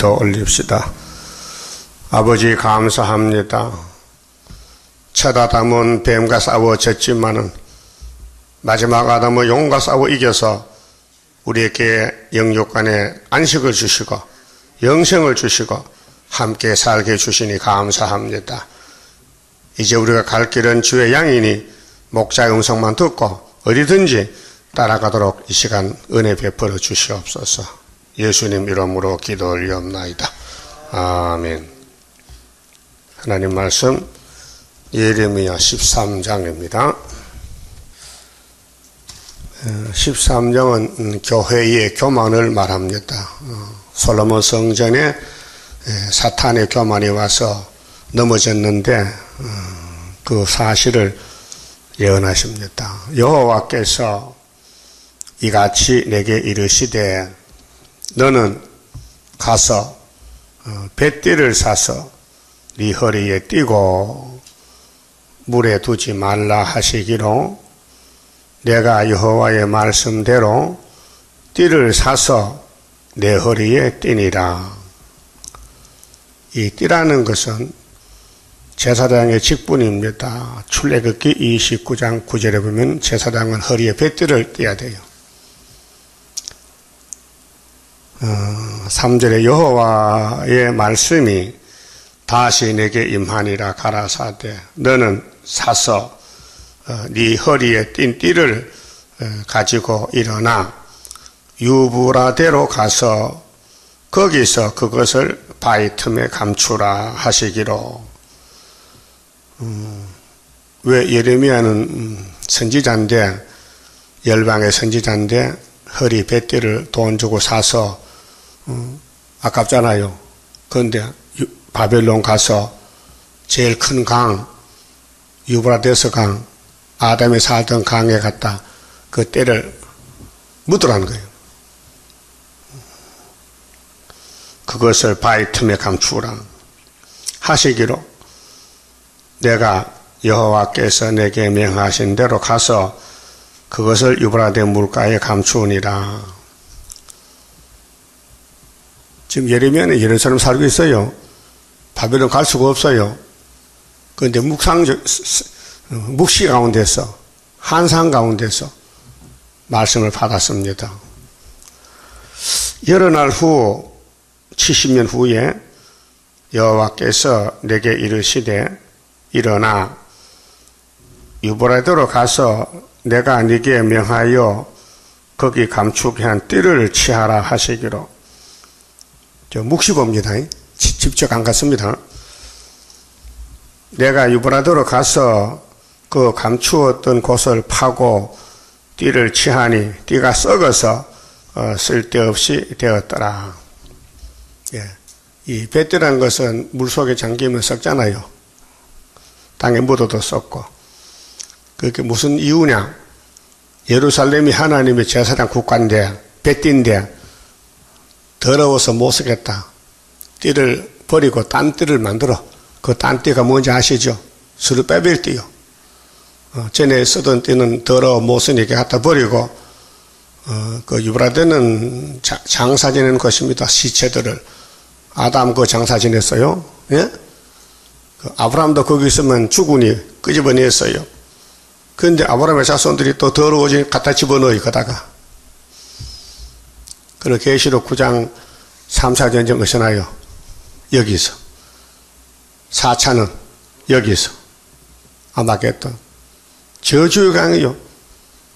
기도 올립시다. 아버지 감사합니다. 첫 아담은 뱀과 싸워졌지만은 마지막 아담은 용과 싸워 이겨서 우리에게 영육간에 안식을 주시고 영생을 주시고 함께 살게 주시니 감사합니다. 이제 우리가 갈 길은 주의 양이니 목자의 음성만 듣고 어디든지 따라가도록 이 시간 은혜 베풀어 주시옵소서. 예수님 이름으로 기도 올리옵나이다. 아멘. 하나님 말씀 예레미야 13장입니다. 13장은 교회의 교만을 말합니다. 솔로몬 성전에 사탄의 교만이 와서 넘어졌는데 그 사실을 예언하십니다. 여호와께서 이같이 내게 이르시되 너는 가서 뱃띠를 사서 네 허리에 띠고 물에 두지 말라 하시기로 내가 여호와의 말씀대로 띠를 사서 내 허리에 띠니라. 이 띠라는 것은 제사장의 직분입니다. 출애굽기 29장 9절에 보면 제사장은 허리에 뱃띠를 띠어야 돼요. 3절에 여호와의 말씀이 다시 내게 임하니라 가라사대 너는 사서 네 허리에 띈 띠를 가지고 일어나 유브라데로 가서 거기서 그것을 바위 틈에 감추라 하시기로. 왜 예레미야는 선지자인데 열방의 선지자인데 허리 뱃띠를 돈 주고 사서 아깝잖아요. 그런데 바벨론 가서 제일 큰 강 유브라데스 강 아담이 살던 강에 갔다 그 때를 묻으라는 거예요. 그것을 바위 틈에 감추라 하시기로 내가 여호와께서 내게 명하신 대로 가서 그것을 유브라데 물가에 감추니라. 지금 예레미야는 예루살렘 살고 있어요. 바벨론 갈 수가 없어요. 그런데 묵시 가운데서 한상 가운데서 말씀을 받았습니다. 여러 날 후 70년 후에 여호와께서 내게 이르시되 일어나 유브라데로 가서 내가 네게 명하여 거기 감추게 한 띠를 취하라 하시기로. 저 묵시봅니다. 직접 안 갔습니다. 내가 유브라데로 가서 그 감추었던 곳을 파고 띠를 취하니 띠가 썩어서 쓸데없이 되었더라. 예. 이 뱃띠라는 것은 물속에 잠기면 썩잖아요. 땅에 묻어도 썩고. 그게 무슨 이유냐? 예루살렘이 하나님의 제사장 국가인데 뱃띠인데 더러워서 못 쓰겠다. 띠를 버리고 딴 띠를 만들어. 그 딴 띠가 뭔지 아시죠? 스룹바벨 띠요. 전에 쓰던 띠는 더러워 못 쓰니까 갖다 버리고 그 유브라데는 장사 지내는 것입니다. 시체들을. 아담 그 장사 지냈어요. 예? 그 아브라함도 거기 있으면 죽으니 끄집어냈어요. 그런데 아브라함의 자손들이 또 더러워지니 갖다 집어넣어요. 거다가. 그리고 계시록 9장 3차 전쟁 어디서 나요? 여기서. 4차는 여기서. 아마겟돈. 저주의 강이요.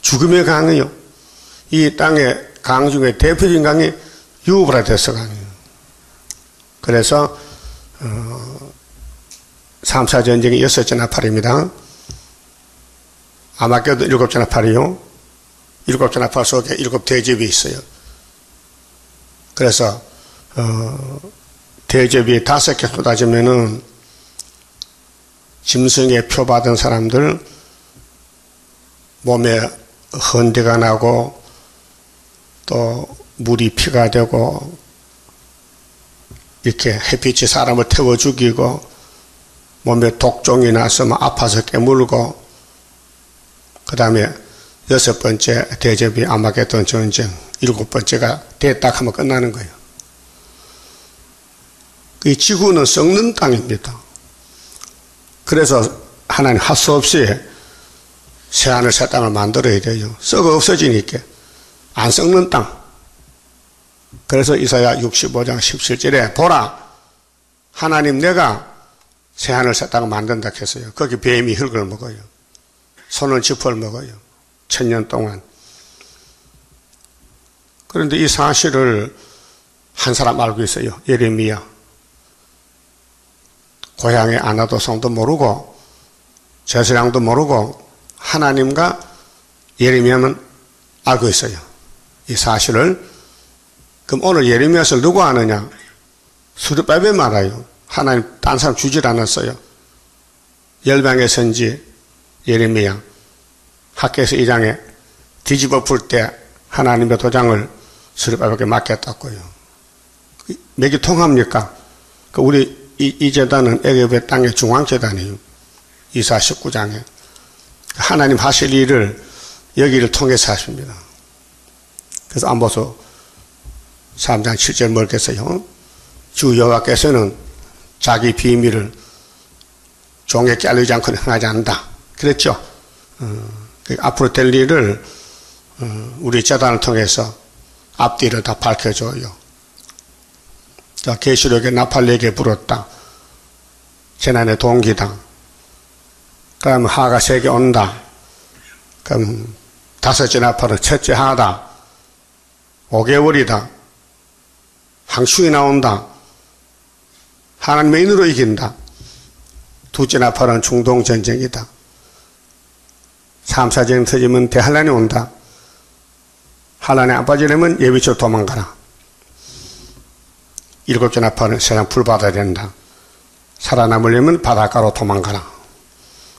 죽음의 강이요. 이 땅의 강 중에 대표적인 강이 유브라데스 강이에요. 그래서 3차 전쟁이 6째 나팔입니다. 아마겟돈 7째 나팔이요. 7째 나팔 속에 7 대접이 있어요. 그래서 대접이 5개 쏟아지면은 짐승의 표 받은 사람들 몸에 헌대가 나고 또 물이 피가 되고 이렇게 햇빛이 사람을 태워 죽이고 몸에 독종이 나서 막 아파서 깨물고 그 다음에 6번째 대접이 아마겟돈 전쟁 7번째가 됐다 하면 끝나는 거예요. 이 지구는 썩는 땅입니다. 그래서 하나님 할 수 없이 새하늘 새 땅을 만들어야 돼요. 썩어 없어지니까. 안 썩는 땅. 그래서 이사야 65장 17절에 보라 하나님 내가 새하늘 새 땅을 만든다 했어요. 거기 뱀이 흙을 먹어요. 손은 짚을 먹어요. 1000년 동안. 그런데 이 사실을 한 사람 알고 있어요. 예레미야. 고향의 아나도성도 모르고 제사장도 모르고 하나님과 예레미야는 알고 있어요. 이 사실을. 그럼 오늘 예레미야서를 누구 아느냐? 수르바벨 말아요. 하나님 딴 사람 주질 않았어요. 열방의 선지 예레미야 학개서 2장에 뒤집어 풀 때 하나님의 도장을 수르바벨에게 맡겼다고요. 맥이 통합니까? 우리 이 제단은 애굽의 땅의 중앙제단이에요. 이사 19장에 하나님 하실 일을 여기를 통해서 하십니다. 그래서 안보서 3장 7절 뭐겠어요? 주 여호와께서는 자기 비밀을 종에게 알리지 않고 행하지 않는다. 그랬죠? 앞으로 될 일을 우리 제단을 통해서 앞뒤를 다 밝혀줘요. 자, 계시록에 나팔에게 불었다. 재난의 동기다. 그럼 하가 세게 온다. 그럼 다섯째 나팔은 첫째 하다. 5개월이다. 항충이 나온다. 하나님의 인으로 이긴다. 둘째 나팔은 중동전쟁이다. 3, 4전 터지면 대환란이 온다. 환란에 안 빠지려면 예비처로 도망가라. 7째 나팔은 세상 불바다야 된다. 살아남으려면 바닷가로 도망가라.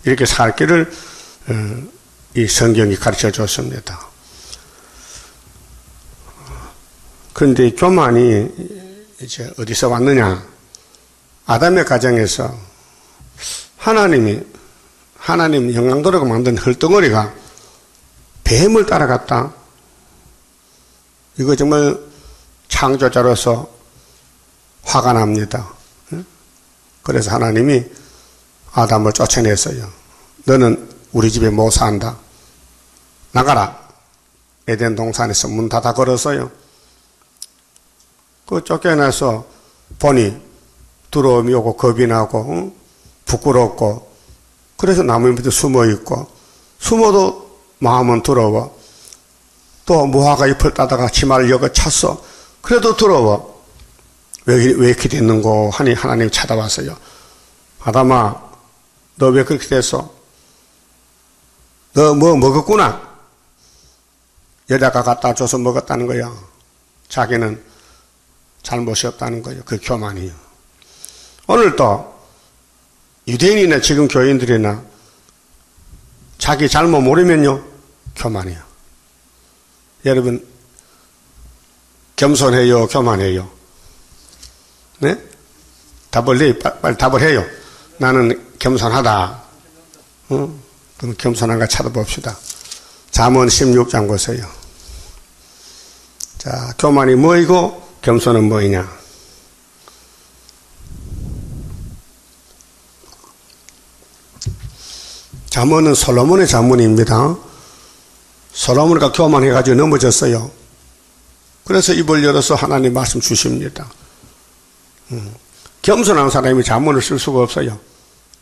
이렇게 살 길을 이 성경이 가르쳐 줬습니다. 그런데 이 교만이 이제 어디서 왔느냐? 아담의 가정에서 하나님 영광도로가 만든 흙덩어리가 뱀을 따라갔다. 이거 정말 창조자로서 화가 납니다. 그래서 하나님이 아담을 쫓아냈어요. 너는 우리 집에 못 산다. 나가라. 에덴 동산에서 문 닫아 걸었어요. 그 쫓겨나서 보니 두려움이 오고 겁이 나고 부끄럽고 그래서 나무 밑에 숨어 있고 숨어도 마음은 두려워. 또 무화과 잎을 따다가 치마를 여겨 찼어. 그래도 두려워. 왜 이렇게 됐는고 하니 하나님이 찾아왔어요. 아담아 너 왜 그렇게 됐어? 너 뭐 먹었구나. 여자가 갖다 줘서 먹었다는 거야. 자기는 잘못이 없다는 거예요. 그 교만이에요. 오늘도 유대인이나 지금 교인들이나 자기 잘못 모르면요 교만이에요. 여러분 겸손해요 교만해요? 네? 빨리 답을 해요. 나는 겸손하다. 그럼 겸손한가 찾아봅시다. 잠언 16장 보세요. 자, 교만이 뭐이고 겸손은 뭐이냐? 잠언은 솔로몬의 잠언입니다. 솔로몬이가 교만해가지고 넘어졌어요. 그래서 입을 열어서 하나님 말씀 주십니다. 겸손한 사람이 잠언을 쓸 수가 없어요.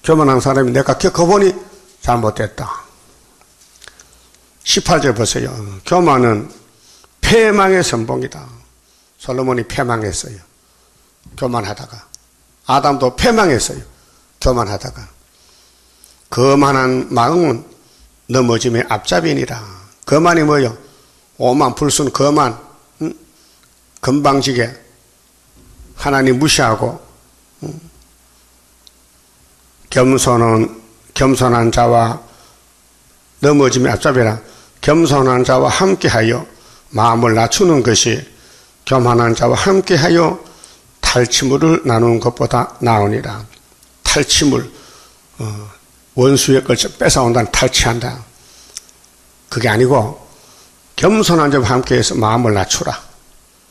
교만한 사람이 내가 겪어보니 잘못됐다. 18절 보세요. 교만은 패망의 선봉이다. 솔로몬이 패망했어요. 교만하다가. 아담도 패망했어요. 교만하다가. 거만한 마음은 넘어짐의 앞잡이니라. 거만이 뭐요? 오만 불순 거만. 건방지게 하나님 무시하고 겸손한 자와 넘어짐의 앞잡이라. 겸손한 자와 함께하여 마음을 낮추는 것이 교만한 자와 함께하여 탈취물을 나누는 것보다 나으니라. 탈취물, 원수의 것을 뺏어온다는 탈취한다. 그게 아니고 겸손한 자와 함께해서 마음을 낮추라.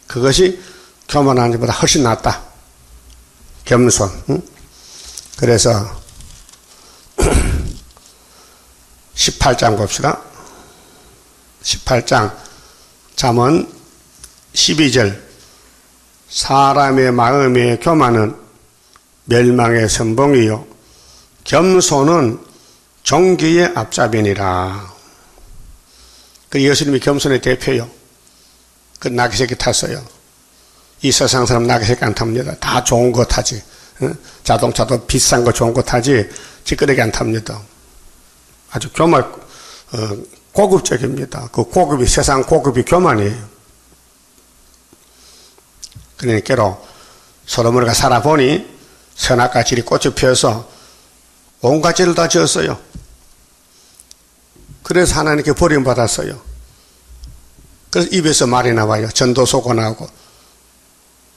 그것이 교만한 자보다 훨씬 낫다. 겸손. 그래서 18장 봅시다. 18장 잠언 12절 사람의 마음의 교만은 멸망의 선봉이요 겸손은 존귀의 앞잡이니라. 그 예수님이 겸손의 대표요. 그 나귀새끼 탔어요. 이 세상 사람 나귀새끼 안 탑니다. 다 좋은 거 타지. 자동차도 비싼 거 좋은 거 타지 찌끄레기 안 탑니다. 아주 고급적입니다. 그 고급이 세상 고급이 교만이에요. 그러니까 솔로몬이가 살아보니 선악과 질이 꽃이 피어서 온갖 죄를 다 지었어요. 그래서 하나님께 버림받았어요. 그래서 입에서 말이 나와요. 전도서가 나오고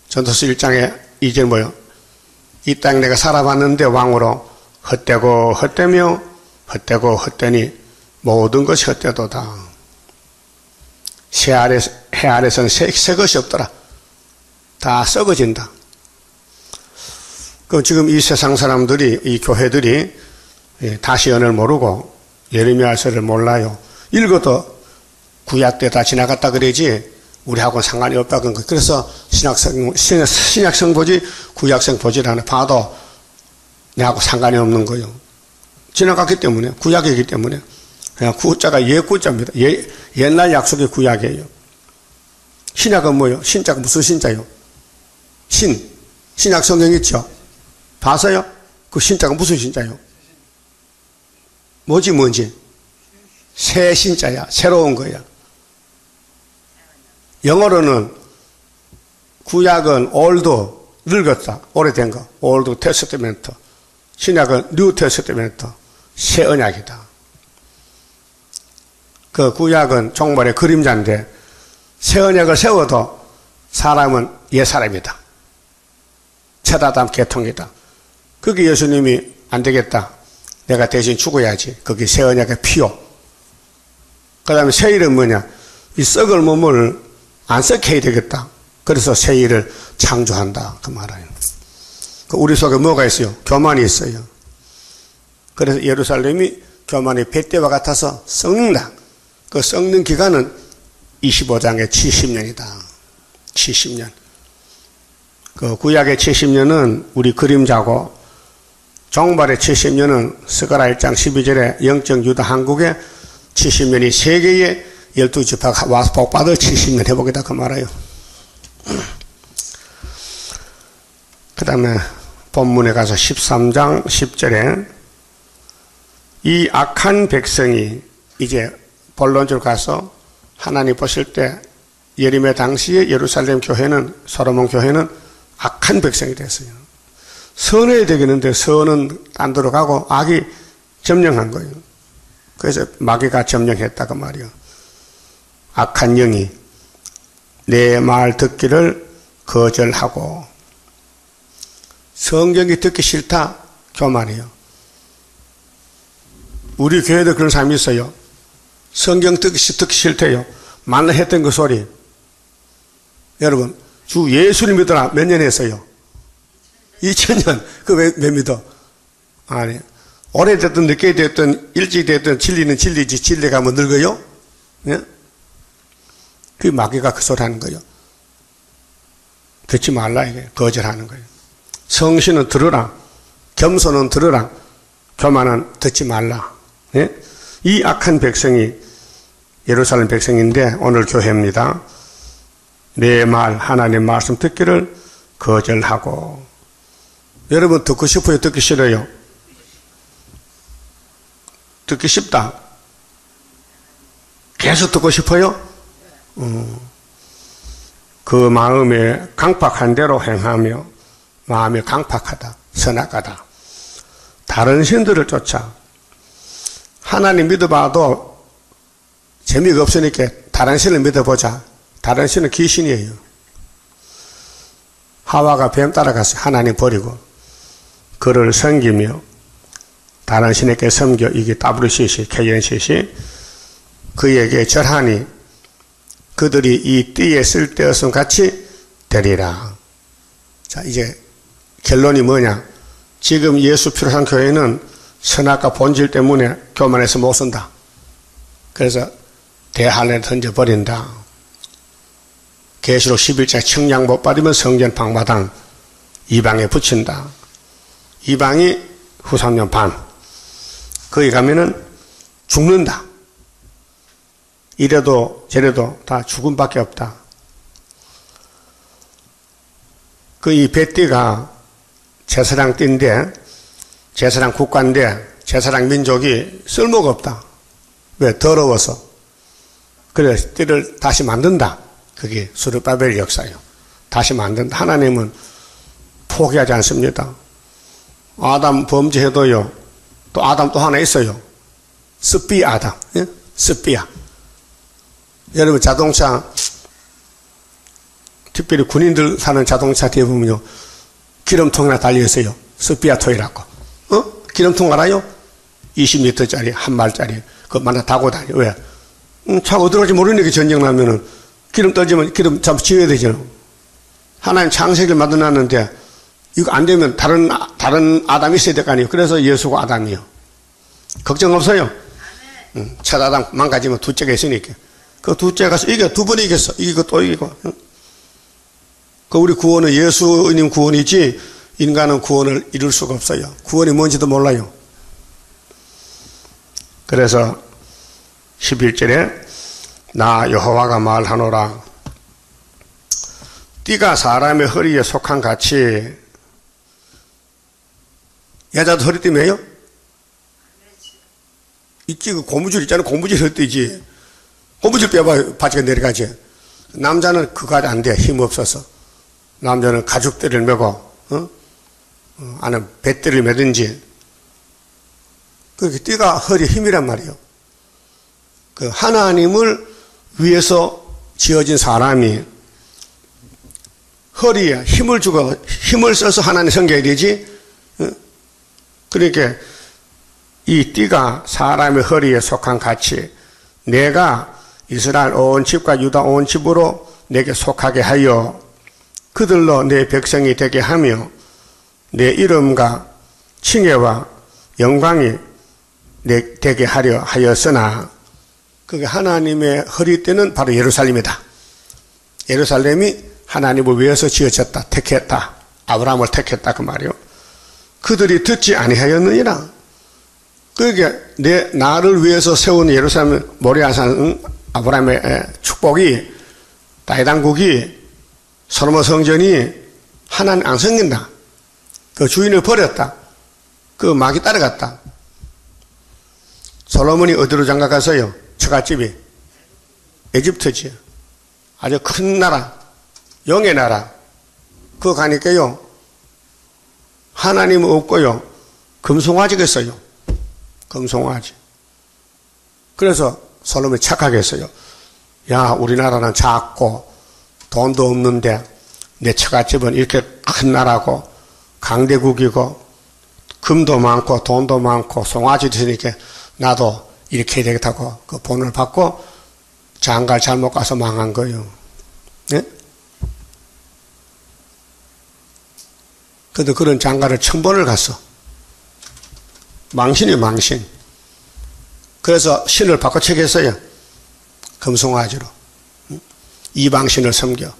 전도서 1장에 2절 뭐요? 이 땅 내가 살아봤는데 왕으로 헛되고 헛되며 헛되고 헛되니 모든 것이 헛되도다. 해 아래서는 새 것이 없더라. 다 썩어진다. 그럼 지금 이 세상 사람들이 이 교회들이 다시 언어를 모르고 예레미야서를 몰라요. 읽어도 구약 때 다 지나갔다 그러지 우리하고는 상관이 없다는 거. 그래서 신약성 보지 구약성 보지 않아. 봐도 내하고 상관이 없는 거예요. 지나갔기 때문에 구약이기 때문에 그냥 구자가 옛구자입니다. 옛날 약속의 구약이에요. 신약은 뭐예요? 신자가 무슨 신자요? 신약 성경 있죠? 봐서요? 그 신자가 무슨 신자요? 뭔지? 새 신자야. 새로운 거야. 영어로는 구약은 old, 늙었다. 오래된 거. old testament. 신약은 new testament. 새 언약이다. 그 구약은 종말의 그림자인데 새 언약을 세워도 사람은 옛사람이다. 첫아담 계통이다. 그게 예수님이 안 되겠다. 내가 대신 죽어야지. 그게 새 언약의 피요. 그 다음에 새 일은 뭐냐? 이 썩을 몸을 안 썩게 해야 되겠다. 그래서 새 일을 창조한다. 그 말이에요. 우리 속에 뭐가 있어요? 교만이 있어요. 그래서 예루살렘이 교만의 뱃대와 같아서 썩는다. 그 썩는 기간은 25장의 70년이다. 70년. 그 구약의 70년은 우리 그림자고 종말의 70년은 스가랴 1장 12절에 영적 유다 한국의 70년이 세계의 12지파가 와서 복받을 70년 회복이다 그 말이에요. 그 다음에 본문에 가서 13장 10절에 이 악한 백성이 이제 본론적으로 가서 하나님 보실 때 예레미야 당시에 예루살렘 교회는 솔로몬 교회는 악한 백성이 됐어요. 선해야 되겠는데 선은 안 들어가고 악이 점령한 거예요. 그래서 마귀가 점령했다 그 말이에요. 악한 영이 내 말 듣기를 거절하고 성경이 듣기 싫다 교만이에요. 우리 교회도 그런 사람이 있어요. 성경 듣기 싫대요. 만날 했던 그 소리. 여러분 주 예수를 믿어라 몇 년 했어요? 2000년. 그 왜 믿어? 아니 오래됐든 늦게 됐든 일찍 됐든 진리는 진리지 진리가 뭐 늙어요? 예? 그 마귀가 그 소리 하는 거예요. 듣지 말라 이게 거절하는 거예요. 성신은 들으라. 겸손은 들으라. 교만은 듣지 말라. 예? 이 악한 백성이 예루살렘 백성인데 오늘 교회입니다. 내 말 하나님 말씀 듣기를 거절하고. 여러분 듣고 싶어요? 듣기 싫어요? 듣기 쉽다. 계속 듣고 싶어요? 그 마음에 강팍한 대로 행하며 마음이 강팍하다. 선악하다. 다른 신들을 쫓아. 하나님 믿어봐도 재미가 없으니까 다른 신을 믿어보자. 다른 신은 귀신이에요. 하와가 뱀 따라갔어요. 하나님 버리고. 그를 섬기며 다른 신에게 섬겨. 이게 WCC, KNCC. 그에게 절하니 그들이 이 띠에 쓸데없음 같이 되리라. 자, 이제 결론이 뭐냐? 지금 예수 필요한 교회는 선악과 본질 때문에 교만해서 못 쓴다. 그래서 대할례를 던져버린다. 계시록 11장 청량 못 받으면 성전 방마당 이방에 붙인다. 이방이 후 3년 반. 거기 가면은 죽는다. 이래도 저래도 다 죽음밖에 없다. 그 이 배띠가 제사장 띠인데, 제사장 국가인데, 제사장 민족이 쓸모가 없다. 왜? 더러워서. 그래서 띠를 다시 만든다. 그게 스룹바벨 역사예요. 다시 만든다. 하나님은 포기하지 않습니다. 아담 범죄해도요, 또 아담 또 하나 있어요. 스피 아담. 예? 스피야. 여러분 자동차, 특별히 군인들 사는 자동차 뒤에 보면요, 기름통이나 달려있어요. 스피아 토이라고. 기름통 알아요? 20리터짜리, 한 말짜리. 그거 타고 다녀. 왜? 차가 어디로 갈지 모르니까 전쟁 나면은 기름 떨어지면 기름 잠시 지어야 되잖아. 하나님 창세기를 만들어놨는데 이거 안 되면 다른 아담이 있어야 될 거 아니에요. 그래서 예수가 아담이요. 걱정 없어요. 첫 아담 망가지면 둘째가 있으니까. 그 둘째가 가서 이겨, 두 번 이겼어. 이기고 또 이기고. 그 우리 구원은 예수님 구원이지 인간은 구원을 이룰 수가 없어요. 구원이 뭔지도 몰라요. 그래서 11절에 나 여호와가 말하노라. 띠가 사람의 허리에 속한 같이. 여자도 허리띠 매요? 있지. 그 고무줄 있잖아. 고무줄 허리띠지. 고무줄 빼봐 바지가 내려가지. 남자는 그거 안 돼. 힘 없어서. 남자는 가죽띠를 매고 아니면 배띠를 매든지. 그 띠가 허리에 힘이란 말이에요. 그 하나님을 위해서 지어진 사람이 허리에 힘을 주고 힘을 써서 하나님 섬겨야 되지. 그러니까 이 띠가 사람의 허리에 속한 같이 내가 이스라엘 온 집과 유다 온 집으로 내게 속하게 하여 그들로 내 백성이 되게 하며 내 이름과 칭혜와 영광이 되게 하려 하였으나 그게 하나님의 허리띠는 바로 예루살렘이다. 예루살렘이 하나님을 위해서 지어졌다. 택했다. 아브라함을 택했다. 그 말이요. 그들이 듣지 아니하였느니라. 그러니까 나를 위해서 세운 예루살렘 모리아산 아브라함의 축복이 다윗왕국이 솔로몬 성전이 하나님 안 섬긴다. 그 주인을 버렸다. 그 막이 따라갔다. 솔로몬이 어디로 장가갔어요? 처갓집이 에집트지. 아주 큰 나라, 영의 나라. 그거 가니까요, 하나님 없고요, 금송아지가 있어요. 금송아지. 그래서 솔로몬이 착하게 했어요. 야, 우리나라는 작고 돈도 없는데 내 처갓집은 이렇게 큰 나라고 강대국이고 금도 많고 돈도 많고 송아지도 있으니까 나도 이렇게 해야 되겠다고 그 본을 받고 장가를 잘못 가서 망한 거예요. 네? 그래도 그런 장가를 1000번을 갔어. 망신이에요, 망신. 그래서 신을 바꿔치겠어요. 금송아지로. 이방신을 섬겨.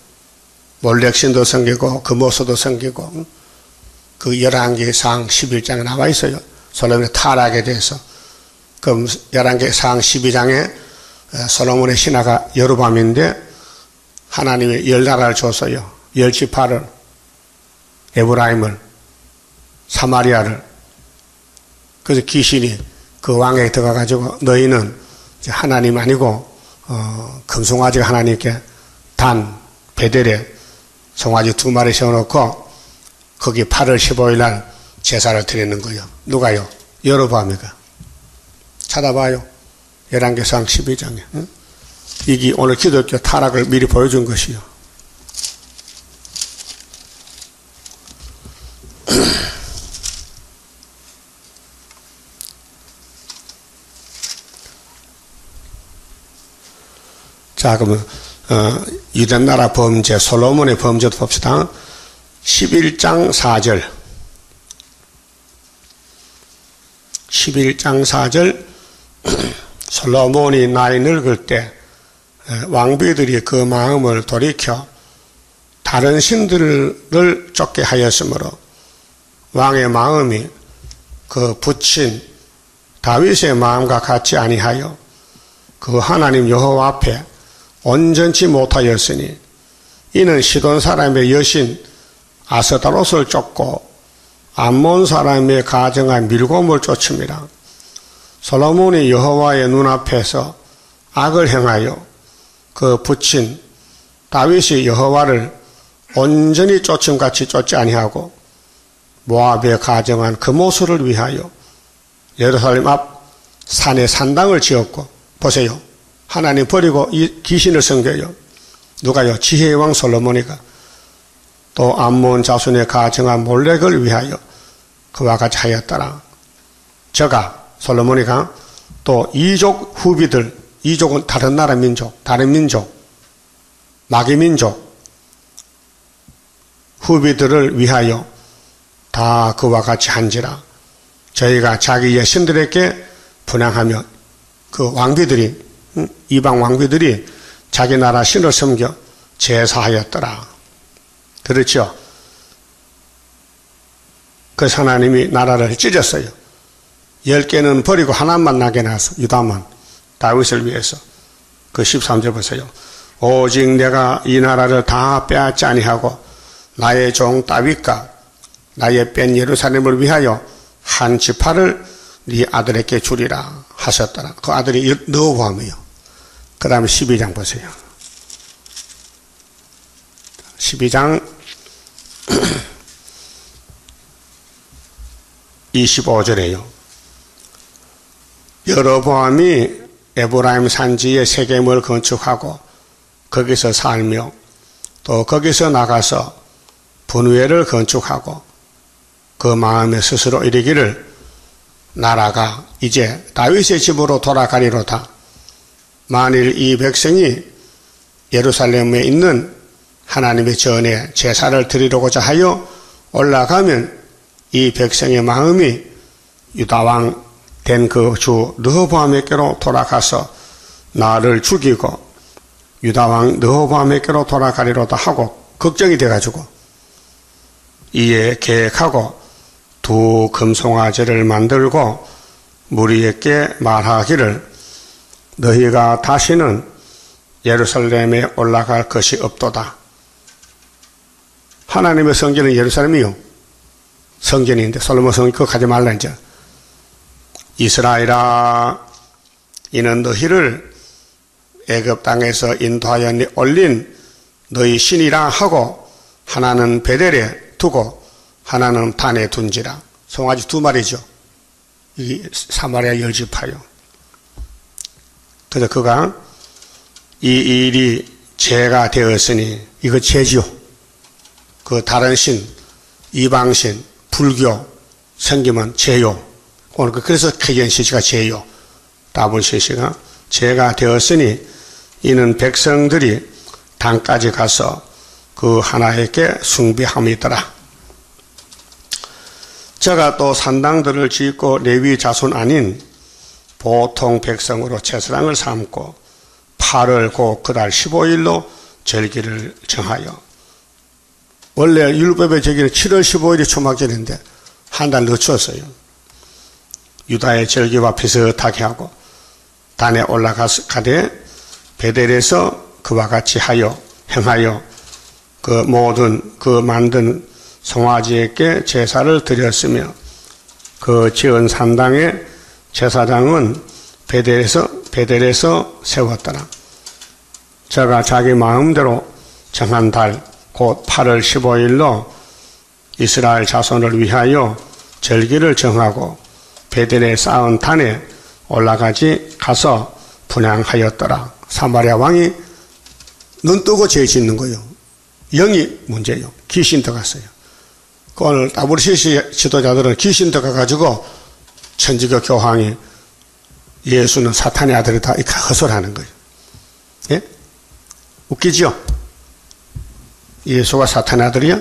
몰렉신도 섬기고 금오소도 섬기고. 그 열왕기상 11장에 나와 있어요. 솔로몬의 타락에 대해서. 그 열왕기상 12장에 솔로몬의 신하가 여로밤인데 하나님이 10나라를 줬어요. 10지파를, 에브라임을, 사마리아를. 그래서 귀신이 그 왕에게 들어가가지고 너희는 이제 하나님 아니고 금송아지가 하나님께 단 베델에 송아지 2마리 세워놓고 거기 8월 15일 날 제사를 드리는 거예요. 누가요? 여로보암이가. 찾아봐요. 열왕기상 12장에. 응? 이게 오늘 기독교 타락을 미리 보여준 것이요. 자, 그러면 유대 나라 범죄, 솔로몬의 범죄도 봅시다. 11장 4절 11장 4절 솔로몬이 나이 늙을 때 왕비들이 그 마음을 돌이켜 다른 신들을 쫓게 하였으므로 왕의 마음이 그 부친 다윗의 마음과 같지 아니하여 그 하나님 여호와 앞에 온전치 못하였으니 이는 시돈 사람의 여신 아스다롯을 쫓고 암몬 사람의 가정한 밀곰을 쫓음이라. 솔로몬이 여호와의 눈앞에서 악을 행하여 그 부친 다윗이 여호와를 온전히 쫓음같이 쫓지 아니하고 모압에 가정한 금오수를 위하여 예루살렘 앞 산에 산당을 지었고, 보세요, 하나님 버리고 이 귀신을 섬겨요. 누가요? 지혜의 왕 솔로몬이가. 또 암몬 자손의 가정한 몰렉을 위하여 그와 같이 하였더라. 저가 솔로몬이가 또 이족 후비들, 이족은 다른 나라 민족, 다른 민족, 마귀 민족 후비들을 위하여 다 그와 같이 한지라. 저희가 자기의 신들에게 분향하며 그 왕비들이, 이방 왕비들이 자기 나라 신을 섬겨 제사하였더라. 그렇죠? 그 하나님이 나라를 찢었어요. 10개는 버리고 하나만 나게 놔서, 유다만, 다윗을 위해서. 그 13절 보세요. 오직 내가 이 나라를 다 빼앗지 아니하고 나의 종 다윗과 나의 뺀 예루살렘을 위하여 한 지파를 네 아들에게 주리라 하셨더라. 그 아들이 르호보암이요. 그 다음에 12장 보세요. 12장 25절에요. 여로보암이 에브라임 산지에 세겜을 건축하고 거기서 살며 또 거기서 나가서 분회를 건축하고 그 마음에 스스로 이르기를 나라가 이제 다윗의 집으로 돌아가리로다. 만일 이 백성이 예루살렘에 있는 하나님의 전에 제사를 드리려고자 하여 올라가면 이 백성의 마음이 유다왕 된 그 주 르호보암에게로 돌아가서 나를 죽이고 유다왕 르호보암에게로 돌아가리로다 하고 걱정이 돼가지고 이에 계획하고 두 금송아지를 만들고 무리에게 말하기를 너희가 다시는 예루살렘에 올라갈 것이 없도다. 하나님의 성전은 예루살렘이요. 성전인데 솔로몬 성전 그거 가지 말라 이제. 이스라엘아, 이는 너희를 애굽 땅에서 인도하여 올린 너희 신이라 하고 하나는 베델에 두고 하나는 단에 둔지라. 송아지 두 마리죠. 이 사마리아 10지파요. 그래서 그가 이 일이 죄가 되었으니 이거 죄지요. 그 다른 신, 이방신, 불교 생기면 죄요. 오늘 그래서 개견시시가 죄요. 다분시시가 죄가 되었으니 이는 백성들이 단까지 가서 그 하나에게 숭배함이더라. 저가 또 산당들을 짓고 레위 자손 아닌 보통 백성으로 제사장을 삼고 8월 곧 그달 15일로 절기를 정하여, 원래 율법의 절기는 7월 15일이 초막절인데 한 달 늦췄어요. 유다의 절기와 비슷하게 하고 단에 올라가되 베델에서 그와 같이 행하여 그 모든 그 만든 송아지에게 제사를 드렸으며 그 지은 산당에 제사장은 베델에서 세웠더라. 저가 자기 마음대로 정한 달 곧 8월 15일로 이스라엘 자손을 위하여 절기를 정하고 베델에 쌓은 단에 가서 분향하였더라. 사마리아 왕이 눈 뜨고 죄 짓는 거예요. 영이 문제예요. 귀신 들어갔어요. 오늘 WCC 지도자들은 귀신 들어가가지고 천주교 교황이 예수는 사탄의 아들이다 이렇게 헛소리하는 거예요. 예? 웃기지요? 예수가 사탄의 아들이야?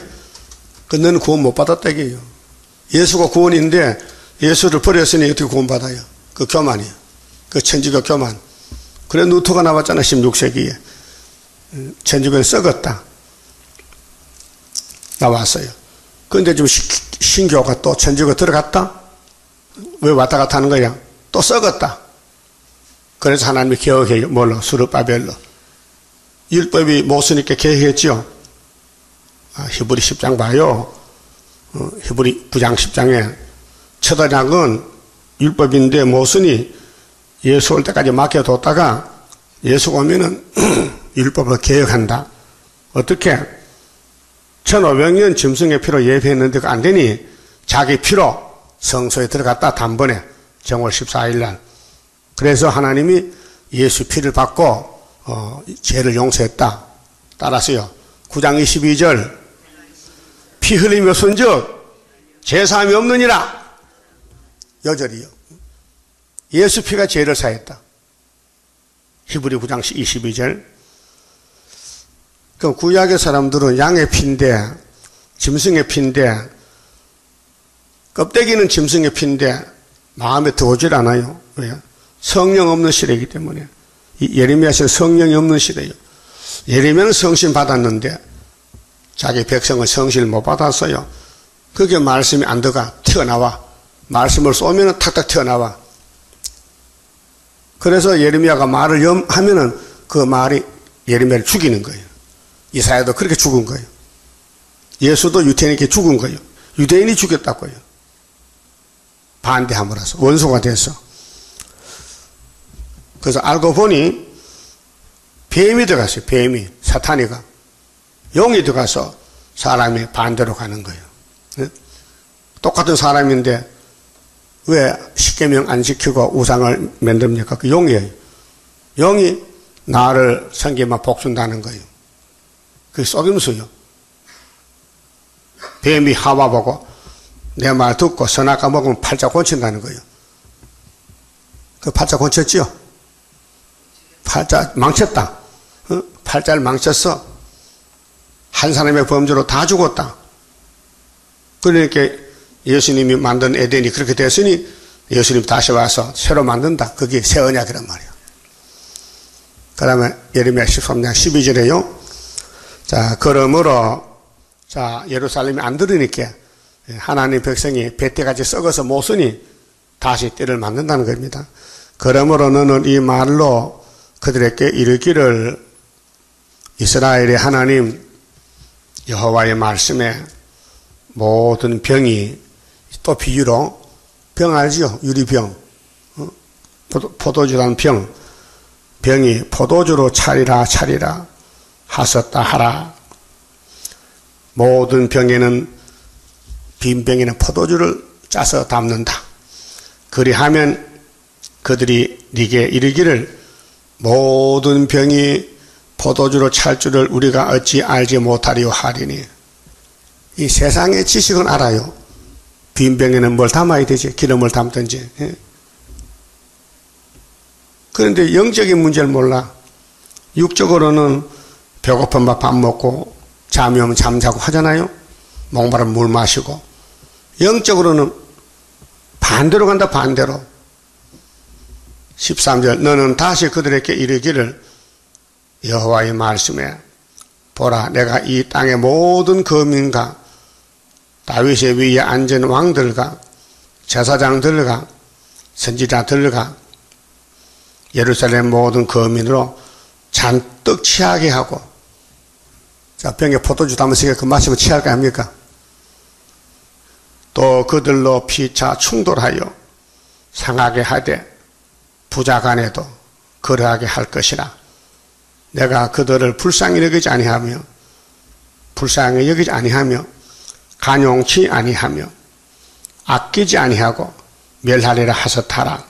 그 너는 구원 못 받았다기요. 예수가 구원인데 예수를 버렸으니 어떻게 구원받아요? 그 교만이에요. 그 천주교 교만. 그래 누터가 나왔잖아 16세기에. 천주교는 썩었다. 나왔어요. 그런데 지금 신교가 또 천주교 들어갔다? 왜 왔다 갔다 하는 거야? 또 썩었다. 그래서 하나님이 개혁해요. 뭘로? 수르바벨로. 율법이 못 쓰니까 개혁했죠. 히브리 10장 봐요. 히브리 9장 10장에 첫 언약은 율법인데 못 쓰니 예수 올 때까지 맡겨뒀다가 예수가 오면은 율법을 개혁한다. 어떻게? 1500년 짐승의 피로 예배했는데 안 되니 자기 피로 성소에 들어갔다 단번에 정월 14일 날. 그래서 하나님이 예수 피를 받고 죄를 용서했다. 따라서요. 9장 22절 피 흘림이 없은즉 죄사함이 없느니라. 여절이요. 예수 피가 죄를 사했다. 히브리 9장 22절. 그럼 구약의 사람들은 양의 피인데 짐승의 피인데 껍데기는 짐승의 피인데 마음에 들어오질 않아요. 왜요? 성령 없는 시대이기 때문에. 예레미야서는 성령이 없는 시대예요. 예레미야는 성신 받았는데 자기 백성은 성신을 못 받았어요. 그게 말씀이 안 들어가 튀어나와. 말씀을 쏘면 탁탁 튀어나와. 그래서 예레미야가 말을 하면은 그 말이 예레미야를 죽이는 거예요. 이사야도 그렇게 죽은 거예요. 예수도 유대인에게 죽은 거예요. 유대인이 죽였다고요. 반대함으로써 원수가 돼서. 그래서 알고 보니 뱀이 들어갔어요. 뱀이 사탄이가 용이 들어가서 사람이 반대로 가는 거예요. 똑같은 사람인데 왜 십계명 안 지키고 우상을 만듭니까? 그 용이에요. 용이 나를 섬기면 복순다는 거예요. 그게 속임수요. 뱀이 하와 보고 내 말 듣고 선악과 먹으면 팔자 고친다는 거예요. 그 팔자 고쳤죠? 팔자 망쳤다. 팔자를 망쳤어. 한 사람의 범죄로 다 죽었다. 그러니까 예수님이 만든 에덴이 그렇게 됐으니 예수님 다시 와서 새로 만든다. 그게 새 언약이란 말이에요. 그 다음에 예레미야 13장 12절에요. 자, 그러므로 자 예루살렘이 안 들으니까 하나님 백성이 배때같이 썩어서 못 쓰니 다시 때를 만든다는 겁니다. 그러므로 너는 이 말로 그들에게 이르기를 이스라엘의 하나님 여호와의 말씀에 모든 병이 또 비유로 병 알지요? 유리병. 포도주라는 병이 포도주로 차리라 하셨다 하라. 모든 병에는 빈병에는 포도주를 짜서 담는다. 그리하면 그들이 네게 이르기를 모든 병이 포도주로 찰 줄을 우리가 어찌 알지 못하리요 하리니. 이 세상의 지식은 알아요. 빈병에는 뭘 담아야 되지? 기름을 담든지. 그런데 영적인 문제를 몰라. 육적으로는 배고프면 밥 먹고 잠이 오면 잠자고 하잖아요. 목마르면 물 마시고. 영적으로는 반대로 간다. 반대로. 13절 너는 다시 그들에게 이르기를 여호와의 말씀에 보라 내가 이 땅의 모든 거민과 다윗의 위에 앉은 왕들과 제사장들과 선지자들과 예루살렘 모든 거민으로 잔뜩 취하게 하고. 자, 병에 포도주 담으시게 그 마시면 취할까 합니까? 또 그들로 피차 충돌하여 상하게 하되 부자 간에도 거래하게 할 것이라. 내가 그들을 불쌍히 여기지 아니하며 간용치 아니하며 아끼지 아니하고 멸하리라 하셨다라.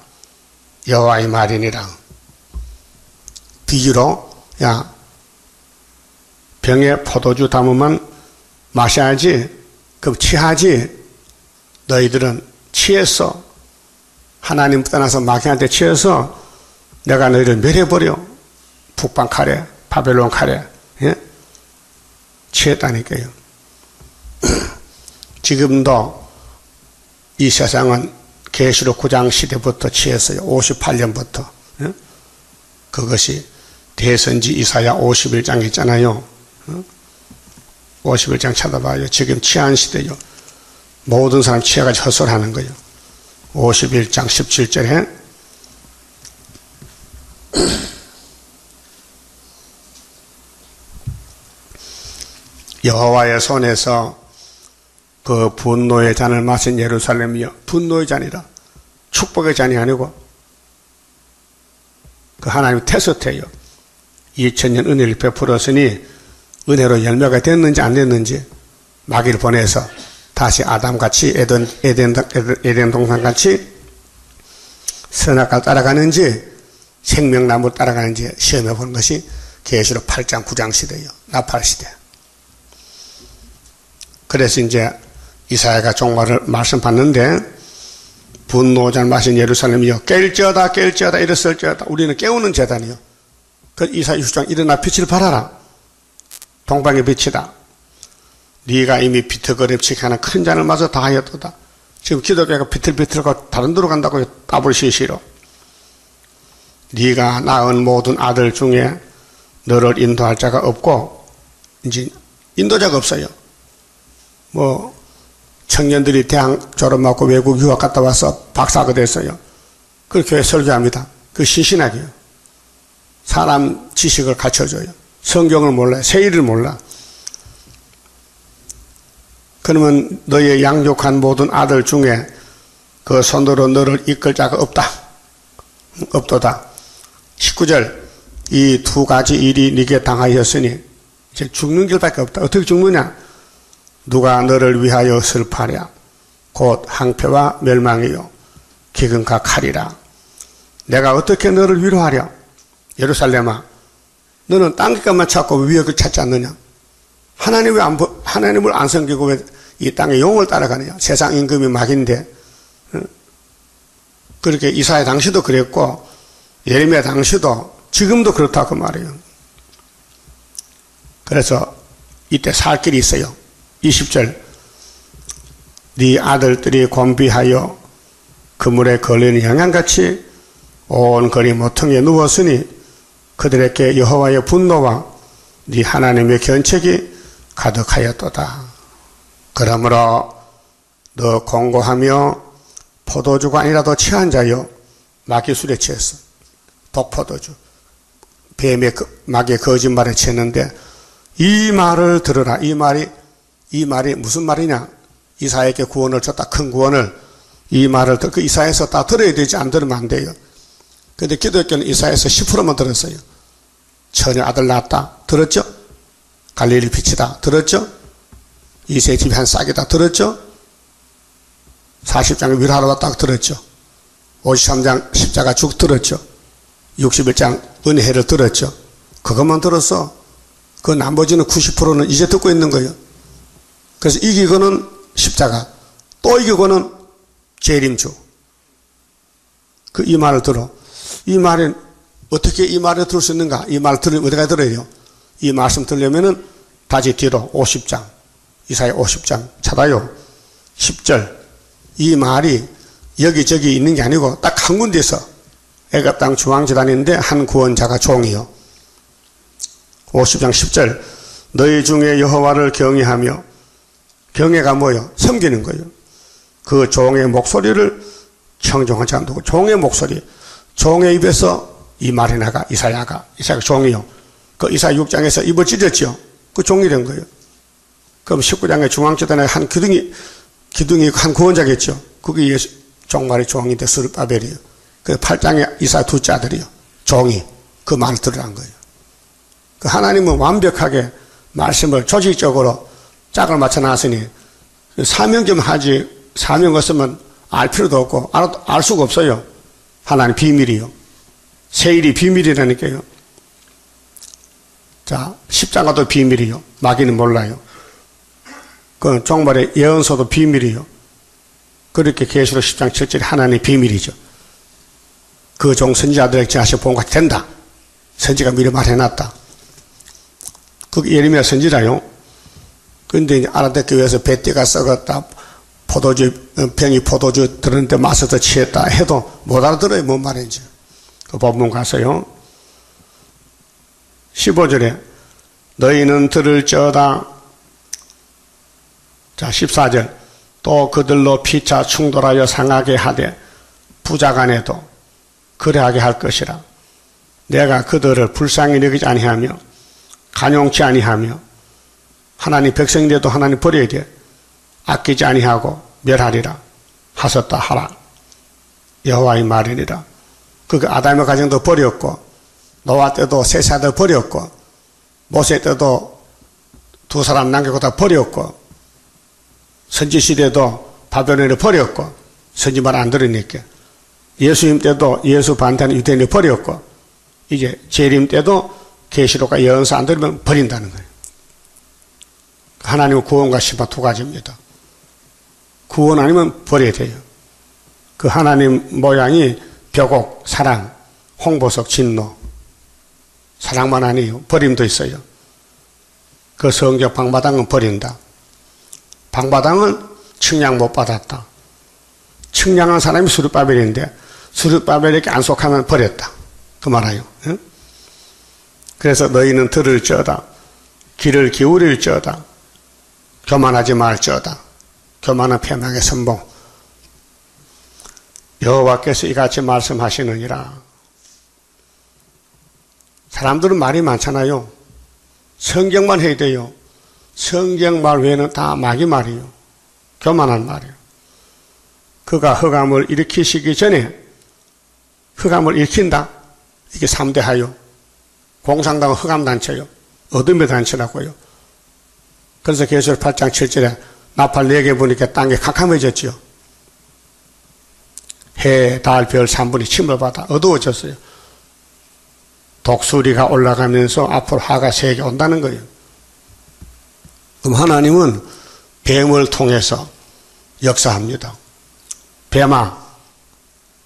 여호와의 말이니라. 비유로 야 병에 포도주 담으면 마셔야지. 그럼 취하지. 너희들은 취했어. 하나님 떠나서 마귀한테 취해서 내가 너희를 멸해버려. 북방 칼에 바벨론 칼에. 예? 취했다니까요. 지금도 이 세상은 계시록 9장 시대부터 취했어요. 58년부터. 그것이 대선지 이사야 51장 있잖아요. 51장 찾아봐요. 지금 취한 시대요. 모든 사람 취해가지고 헛소리하는 거예요. 51장 17절에 여호와의 손에서 그 분노의 잔을 마신 예루살렘이여. 분노의 잔이라. 축복의 잔이 아니고 그 하나님 테스트예요. 2000년 은혜를 베풀었으니 은혜로 열매가 됐는지 안 됐는지 마귀를 보내서 다시 아담같이 에덴 동산같이 선악과를 따라가는지 생명나무를 따라가는지 시험해 보는 것이 계시록 8장 9장 시대예요. 나팔 시대. 그래서 이제 이사야가 종말을 말씀받는데 분노잔 마신 예루살렘이여 깰지어다 깰지어다 일었을지어다. 우리는 깨우는 재단이요. 그 이사야 60장 일어나 빛을 발하라. 동방의 빛이다. 네가 이미 비틀거립치게 하는 큰 잔을 마저 다 하였도다. 지금 기독교가 비틀비틀하고 다른 데로 간다고 따블 시시로. 네가 낳은 모든 아들 중에 너를 인도할 자가 없고 이제 인도자가 없어요. 뭐 청년들이 대학 졸업하고 외국 유학 갔다 와서 박사가 됐어요. 그 교회 설교합니다. 그 신신하게요. 사람 지식을 가르쳐줘요. 성경을 몰라요. 세일을 몰라. 그러면 너의 양육한 모든 아들 중에 그 손으로 너를 이끌 자가 없다. 없도다. 19절 이 두 가지 일이 네게 당하였으니 이제 죽는 길밖에 없다. 어떻게 죽느냐? 누가 너를 위하여 슬퍼하랴. 곧 항폐와 멸망이요 기근과 칼이라. 내가 어떻게 너를 위로하랴. 예루살렘아 너는 땅 것만 찾고 위에 걸 찾지 않느냐. 하나님을 안 섬기고 왜 이 땅의 용을 따라가느냐. 세상 임금이 막인데. 그렇게 이사야 당시도 그랬고 예레미야 당시도 지금도 그렇다고 말해요. 그래서 이때 살 길이 있어요. 20절 네 아들들이 곤비하여 그물에 걸리는 양양같이 온 거리 모퉁이에 누웠으니 그들에게 여호와의 분노와 네 하나님의 견책이 가득하였도다. 그러므로 너 공고하며 포도주가 아니라도 취한 자여 마귀 술에 취했어. 독포도주. 뱀의 마귀의 거짓말에 취했는데 이 말을 들으라. 이 말이 무슨 말이냐? 이사야에게 구원을 줬다. 큰 구원을. 이 말을 그 이사야에서 다 들어야 되지 안 들으면 안 돼요. 근데 기독교는 이사야에서 10%만 들었어요. 처녀 아들 낳았다. 들었죠? 갈릴리 빛이다. 들었죠? 이세 집이 한 싹이다. 들었죠? 40장을 위로하러 왔다고 들었죠? 53장 십자가 죽 들었죠? 61장 은혜를 들었죠? 그것만 들었어. 그 나머지는 90%는 이제 듣고 있는 거예요. 그래서 이기고는 십자가, 또 이기고는 재림주. 이 말을 들어. 이 말은 어떻게 이 말을 들을 수 있는가? 이 말을 들으면 어디가 들어요? 이 말씀 들으려면은 다시 뒤로 50장, 이사야 50장 찾아요. 10절. 이 말이 여기저기 있는 게 아니고 딱 한 군데서 애굽 땅 중앙재단인데 한 구원자가 종이요. 50장 10절. 너희 중에 여호와를 경외하며, 경외가 뭐요? 섬기는 거예요. 그 종의 목소리를 청종하지 않고, 종의 목소리, 종의 입에서 이 말이 나가. 이사야가 종이요. 그 이사야 6장에서 입을 찢었죠. 그 종이 된 거예요. 그럼 19장에 중앙재단에 한 기둥이 한 구원자겠죠. 그게 예수 종말의 종인데 스룹바벨이에요. 그 8장에 이사야 둘째 아들이요. 종이 그 말을 들으라는 거예요. 그 하나님은 완벽하게 말씀을 조직적으로 짝을 맞춰 놨으니 사명 좀 하지, 사명 없으면 알 필요도 없고 알 수가 없어요. 하나님 비밀이요. 세일이 비밀이라니까요. 자, 십자가도 비밀이요. 마귀는 몰라요. 그 종말의 예언서도 비밀이요. 그렇게 계시록 10장 7절이 하나님의 비밀이죠. 그 종 선지자들에게 하시 본 것 같이 된다. 선지가 미리 말해놨다. 그게 예레미야 선지자요. 근데 이제 아라데 교회에서 배띠가 썩었다. 병이 포도주 들었는데 마셔서 취했다 해도 못 알아들어요. 뭔 말인지. 그 본문 가서요. 15절에 너희는 들을지어다. 자, 14절. 또 그들로 피차 충돌하여 상하게 하되 부자간에도 그래하게 할 것이라. 내가 그들을 불쌍히 여기지 아니하며 간용치 아니하며 하나님 백성인데도 하나님 버려야 돼. 아끼지 아니하고 멸하리라 하셨다 하라. 여호와의 말이니라. 그 아담의 가정도 버렸고 노아 때도 세 사람들 버렸고 모세 때도 두 사람 남기고 다 버렸고 선지시대도 바벨론을 버렸고 선지 말 안 들으니까 예수님 때도 예수 반대하는 유대인을 버렸고 이제 재림 때도 계시록과 예언서 안 들으면 버린다는 거예요. 하나님은 구원과 심판 두 가지입니다. 구원 아니면 버려야 돼요. 그 하나님 모양이 벽옥, 사랑, 홍보석, 진노. 사랑만 아니에요. 버림도 있어요. 그 성경 방바당은 버린다. 방바당은 측량 못 받았다. 측량한 사람이 스룹바벨인데 스룹바벨에게 안 속하면 버렸다. 그 말이에요. 응? 그래서 너희는 들을지어다. 귀를 기울일지어다. 교만하지 말지어다. 교만은 패망의 선봉. 여호와께서 이같이 말씀하시느니라. 사람들은 말이 많잖아요. 성경만 해야 돼요. 성경 말 외에는 다 마귀 말이에요. 교만한 말이에요. 그가 흑암을 일으키시기 전에 흑암을 일으킨다. 이게 3대 하요. 공산당은 흑암단체요. 어둠의 단체라고요. 그래서 계시록 8장 7절에 나팔 4개 보니까 땅이 캄캄해졌지요. 해, 달, 별 3분이 침을 받아 어두워졌어요. 독수리가 올라가면서 앞으로 하가 3개 온다는 거예요. 그럼 하나님은 뱀을 통해서 역사합니다. 뱀아,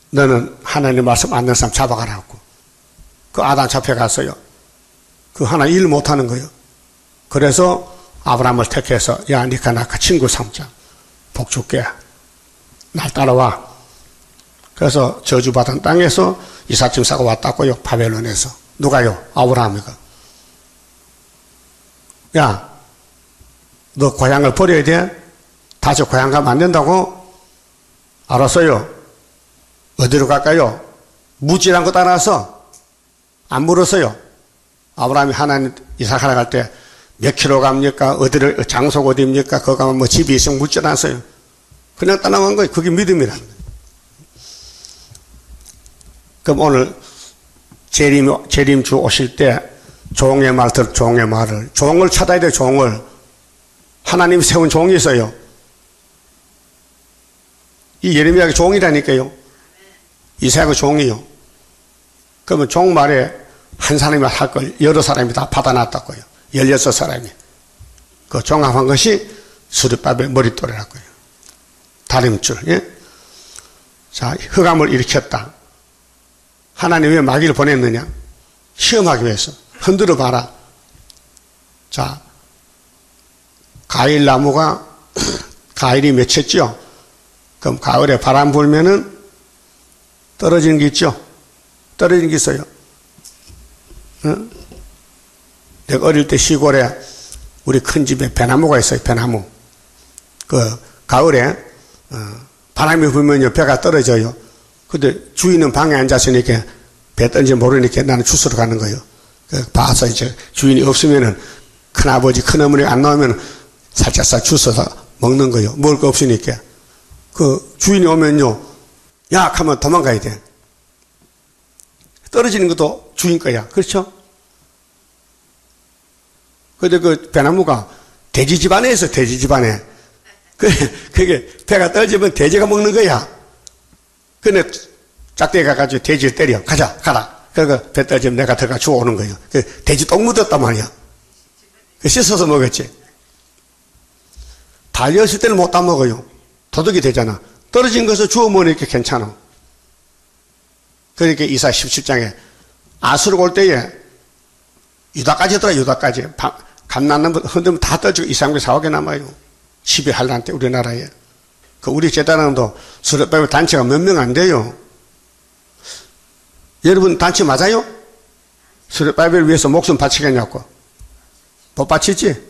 너는 하나님 말씀 안 듣는 사람 잡아가라고. 그 아담 잡혀갔어요. 그 하나 일 못하는 거예요. 그래서 아브라함을 택해서 야, 니가 나가 친구 삼자. 복 줄게. 날 따라와. 그래서 저주받은 땅에서 이삿짐 싸고 왔다고요. 바벨론에서. 누가요? 아브라함이가. 야, 너 고향을 버려야 돼? 다시 고향 가면 안 된다고? 알았어요. 어디로 갈까요? 묻지란 거 따라서 안 물었어요. 아브라함이 하나님 이삭하러 갈 때 몇 킬로 갑니까? 어디를, 장소가 어디입니까? 거기 가면 뭐 집이 있으면 묻지 않았어요. 그냥 따라간 거예요. 그게 믿음이라는 거예요. 그럼 오늘 재림주 오실 때 종의 말 종의 말을. 종을 찾아야 돼요. 종을. 하나님 세운 종이 있어요. 이 예레미야가 종이라니까요. 이사야가 종이요. 그러면 종 말에 한 사람이 할 걸 여러 사람이 다 받아놨다고요. 16사람이. 그 종합한 것이 스룹바벨 머릿돌이라고요. 다림줄. 예? 자, 흑암을 일으켰다. 하나님 왜 마귀를 보냈느냐? 시험하기 위해서. 흔들어 봐라. 자, 가일 나무가 가일이 맺혔죠? 그럼 가을에 바람 불면은 떨어지는 게 있죠? 떨어지는 게 있어요. 응? 내가 어릴 때 시골에 우리 큰 집에 배나무가 있어요. 배나무. 그 가을에 바람이 불면요 배가 떨어져요. 근데 주인은 방에 앉아서 이렇게 배 던지 모르니까 나는 주스러 가는 거예요. 그 봐서 이제 주인이 없으면은 큰아버지 큰어머니 안 나오면 살짝살 주워서 먹는 거예요. 먹을 거 없으니까. 그 주인이 오면요 야 하면 도망가야 돼. 떨어지는 것도 주인 거야. 그렇죠? 근데 그 배나무가 돼지 집안에 있어. 돼지 집안에. 그게 배가 떨어지면 돼지가 먹는 거야. 근데 짝대기 가가지고 돼지를 때려. 가자, 가라. 그러니까 배 떨어지면 내가 들어가 주워오는 거예요. 그 돼지 똥 묻었단 말이야. 씻어서 먹었지. 달렸을 때는 못 따먹어요. 도둑이 되잖아. 떨어진 것을 주워 먹으니까 괜찮아. 그러니까 이사 17장에 아수르 올 때에 유다까지 하더라. 유다까지. 감난는 흔들면 다 떨어지고 2, 3개 4억에 남아요. 12할란 때 우리나라에. 그 우리 재단원도 수레바벨 단체가 몇 명 안 돼요. 여러분 단체 맞아요? 수레바벨 위해서 목숨 바치겠냐고. 못 바치지?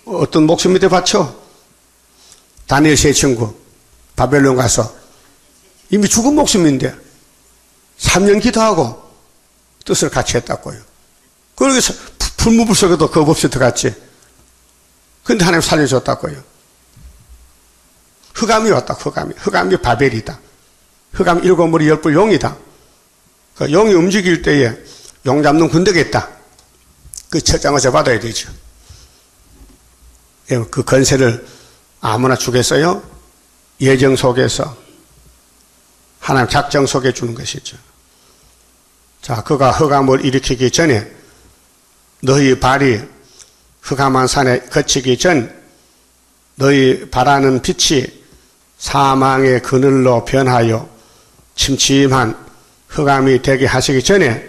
어떤 목숨 밑에 바쳐? 다니엘 세 친구 바벨론 가서 이미 죽은 목숨인데 3년 기도하고 뜻을 같이 했다고요. 그러고서 불무불석에도 겁 없이 들어갔지. 근데 하나님 살려줬다고요. 흑암이 왔다. 흑암이 바벨이다. 흑암이 7머리 10뿔 용이다. 그 용이 움직일 때에 용 잡는 군대가 있다. 그 첫장을 잡아둬야 되죠. 그 건세를 아무나 주겠어요? 예정 속에서 하나님 작정 속에 주는 것이죠. 자, 그가 흑암을 일으키기 전에 너희 발이 흑암한 산에 거치기 전 너희 바라는 빛이 사망의 그늘로 변하여 침침한 흑암이 되게 하시기 전에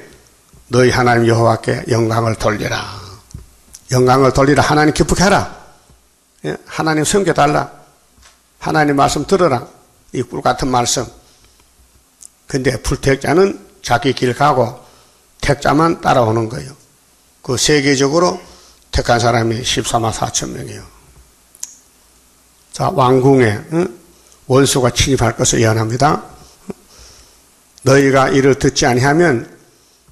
너희 하나님 여호와께 영광을 돌리라. 영광을 돌리라. 하나님 기쁘게 하라. 예? 하나님 섬겨달라. 하나님 말씀 들어라. 이 꿀 같은 말씀. 근데 불택자는 자기 길 가고 택자만 따라오는 거예요. 그 세계적으로 택한 사람이 14만 4천 명이에요. 자, 왕궁에 원수가 침입할 것을 예언합니다. 너희가 이를 듣지 아니하면